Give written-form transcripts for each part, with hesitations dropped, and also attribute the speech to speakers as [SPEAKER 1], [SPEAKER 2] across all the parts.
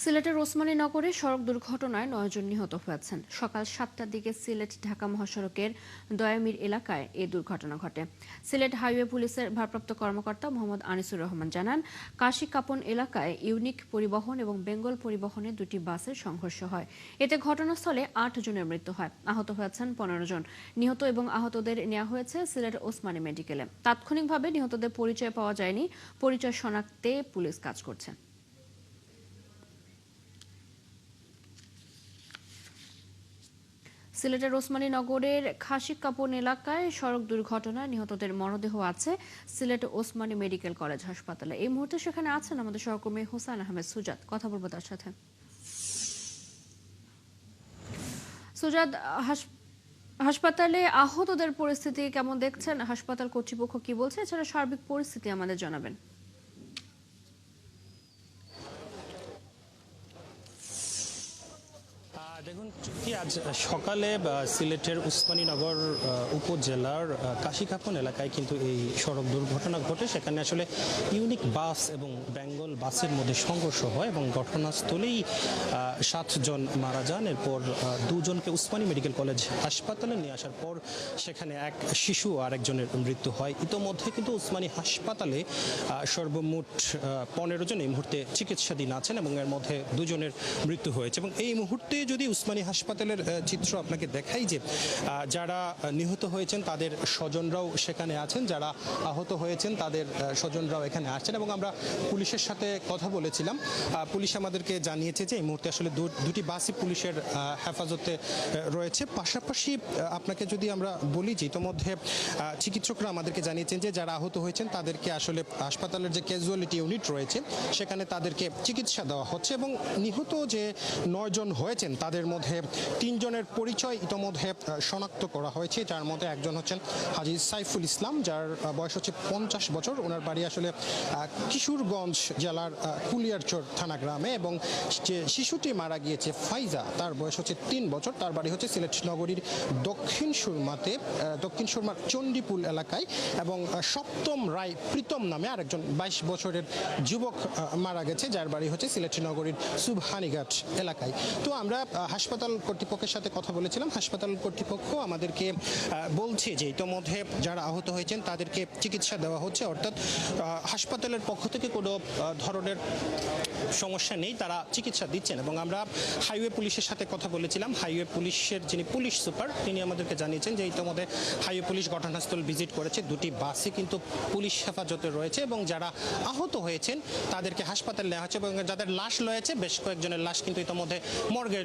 [SPEAKER 1] সিলেটের ওসমানী নগরে সড়ক দুর্ঘটনায় ৯ জন নিহত হয়েছেন। সকাল ৭টার দিকে সিলেট ঢাকা মহাসড়কের দয়ামির এলাকায় এই দুর্ঘটনা ঘটে। সিলেট হাইওয়ে পুলিশের ভারপ্রাপ্ত কর্মকর্তা মোহাম্মদ আনিসুর রহমান জানান, কাশিকাপন এলাকায় ইউনিক পরিবহন এবং বেঙ্গল পরিবহনের দুটি বাসের সংঘর্ষ হয়। এতে ঘটনাস্থলে ৮ জনের মৃত্যু হয়। আহত হয়েছেন ১৫ জন। নিহত এবং আহতদের নেওয়া হয়েছে সিলেট ওসমানী মেডিকেলে। তাৎক্ষণিকভাবে নিহতদের পরিচয় পাওয়া যায়নি। পরিচয় শনাক্তে পুলিশ কাজ করছে। সিলেটের ওসমানী নগরের খাসিকাপন এলাকায় সড়ক দুর্ঘটনায় নিহতদের মরদেহ আছে সিলেট ওসমানী মেডিকেল কলেজ হাসপাতালে। এই মুহূর্তে সেখানে আছেন আমাদের সহকর্মী হোসেন আহমেদ সুজাত। কথা বলবো তার সাথে। সুজাত, হাসপাতালে আহতদের পরিস্থিতি কেমন দেখছেন? হাসপাতাল কর্তৃপক্ষ কি বলছে? এছাড়া সার্বিক পরিস্থিতি আমাদের জানাবেন।
[SPEAKER 2] দেখুন, আজ সকালে সিলেটের উসমানীনগর উপজেলার কাশিকাপন এলাকায় কিন্তু এই সড়ক দুর্ঘটনা ঘটে। সেখানে আসলে ইউনিক বাস এবং বেঙ্গল বাসের মধ্যে সংঘর্ষ হয় এবং ঘটনাস্থলেই ৭ জন মারা যান। এরপর ২ জনকে উসমানী মেডিকেল কলেজ হাসপাতালে নিয়ে আসার পর সেখানে এক শিশু আর একজনের মৃত্যু হয়। ইতোমধ্যে কিন্তু উসমানী হাসপাতালে সর্বমোট ১৫ জন এই মুহূর্তে চিকিৎসাধীন আছেন এবং এর মধ্যে ২ জনের মৃত্যু হয়েছে। এবং এই মুহূর্তে যদি উসমানী হাসপাতালের চিত্র আপনাকে দেখাই, যে যারা নিহত হয়েছেন তাদের স্বজনরাও সেখানে আছেন, যারা আহত হয়েছেন তাদের স্বজনরাও এখানে আসছেন। এবং আমরা পুলিশের সাথে কথা বলেছিলাম। পুলিশ আমাদেরকে জানিয়েছে যে এই মুহূর্তে আসলে দুটি বাসই পুলিশের হেফাজতে রয়েছে। পাশাপাশি আপনাকে যদি আমরা বলি যে ইতোমধ্যে চিকিৎসকরা আমাদেরকে জানিয়েছেন যে যারা আহত হয়েছেন তাদেরকে আসলে হাসপাতালের যে ক্যাজুয়ালিটি ইউনিট রয়েছে সেখানে তাদেরকে চিকিৎসা দেওয়া হচ্ছে। এবং নিহত যে ৯ জন হয়েছেন তাদের মধ্যে ৩ জনের পরিচয় ইতোমধ্যে শনাক্ত করা হয়েছে, যার মধ্যে একজন হচ্ছেন হাজী সাইফুল ইসলাম, যার বয়স হচ্ছে ৫০ বছর। ওনার বাড়ি আসলে কিশোরগঞ্জ জেলার কুলিয়ারচর থানা গ্রামে। এবং যে শিশুটি মারা গিয়েছে ফাইজা, তার বয়স হচ্ছে ৩ বছর। তার বাড়ি হচ্ছে সিলেট নগরীর দক্ষিণ সুরমার চণ্ডীপুল এলাকায়। এবং সপ্তম রায় প্রীতম নামে আরেকজন ২২ বছরের যুবক মারা গেছে, যার বাড়ি হচ্ছে সিলেট নগরীর সুবহানীঘাট এলাকায়। তো আমরা হাসপাতাল কর্তৃপক্ষের সাথে কথা বলেছিলাম। হাসপাতাল কর্তৃপক্ষ আমাদেরকে বলছে যে ইতোমধ্যে যারা আহত হয়েছেন তাদেরকে চিকিৎসা দেওয়া হচ্ছে, অর্থাৎ হাসপাতালের পক্ষ থেকে কোনো ধরনের সমস্যা নেই, তারা চিকিৎসা দিচ্ছেন। এবং আমরা হাইওয়ে পুলিশের সাথে কথা বলেছিলাম। হাইওয়ে পুলিশের যিনি পুলিশ সুপার তিনি আমাদেরকে জানিয়েছেন যে ইতোমধ্যে হাইওয়ে পুলিশ ঘটনাস্থল ভিজিট করেছে। দুটি বাসই কিন্তু পুলিশ হেফাজতে রয়েছে এবং যারা আহত হয়েছেন তাদেরকে হাসপাতালে নেওয়া হচ্ছে। এবং যাদের লাশ রয়েছে বেশ কয়েকজনের লাশ কিন্তু ইতোমধ্যে মর্গে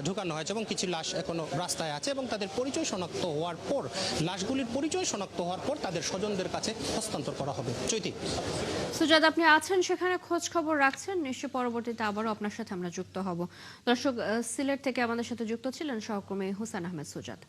[SPEAKER 2] ঢুকানো হয়েছে এবং কিছু লাশ এখনো রাস্তায় আছে। এবং তাদের পরিচয় শনাক্ত হওয়ার পর, লাশগুলির পরিচয় শনাক্ত হওয়ার পর তাদের স্বজনদের কাছে হস্তান্তর করা হবে। চৈতি,
[SPEAKER 1] সুজাত, আপনি আছেন সেখানে, খোঁজ খবর রাখছেন নিশ্চয়। পরবর্তীতে আবারও আপনার সাথে আমরা যুক্ত হব। দর্শক, সিলেট থেকে আমাদের সাথে যুক্ত ছিলেন সহকর্মী হোসেন আহমেদ সুজাত।